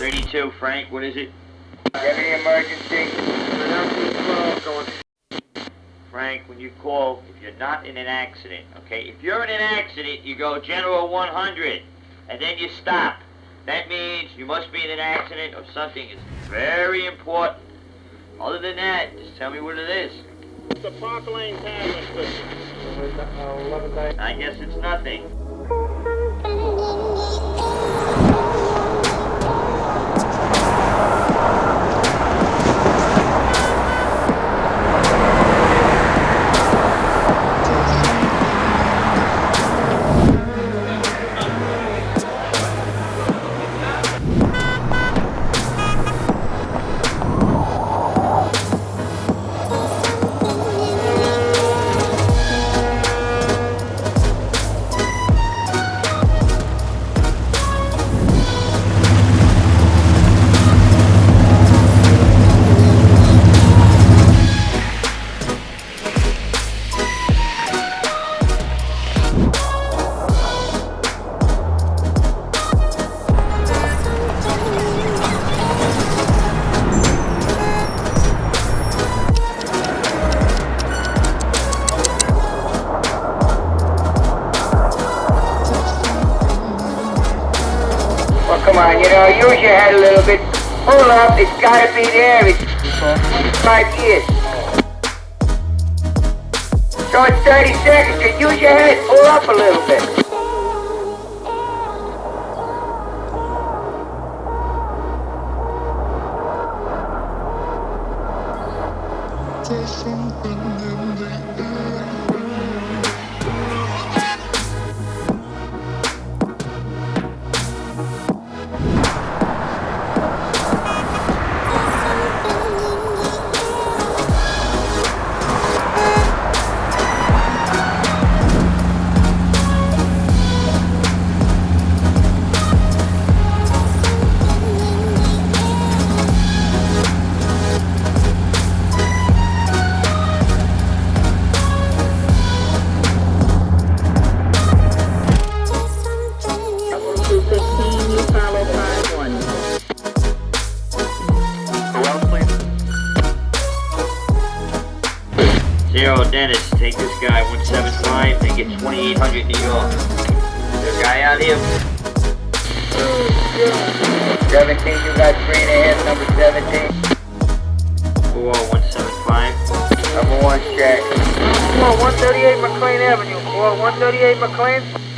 32, Frank, what is it? Any emergency? Frank, when you call, if you're not in an accident, okay? If you're in an accident, you go General 100, and then you stop. That means you must be in an accident or something is very important. Other than that, just tell me what it is. It's a Park Lane tag restriction. I guess it's nothing. Come on, use your head a little bit. Hold up, it's gotta be there. It's 25 years. So it's 30 seconds. Just use your head. Pull up a little bit. There's something in the air. Zero, Dennis, take this guy, 175, then get 2800 New York. There's a guy out here. 17, you got 3.5, number 17. 4175. Number 1 check. 138 McLean Avenue. 138 McLean.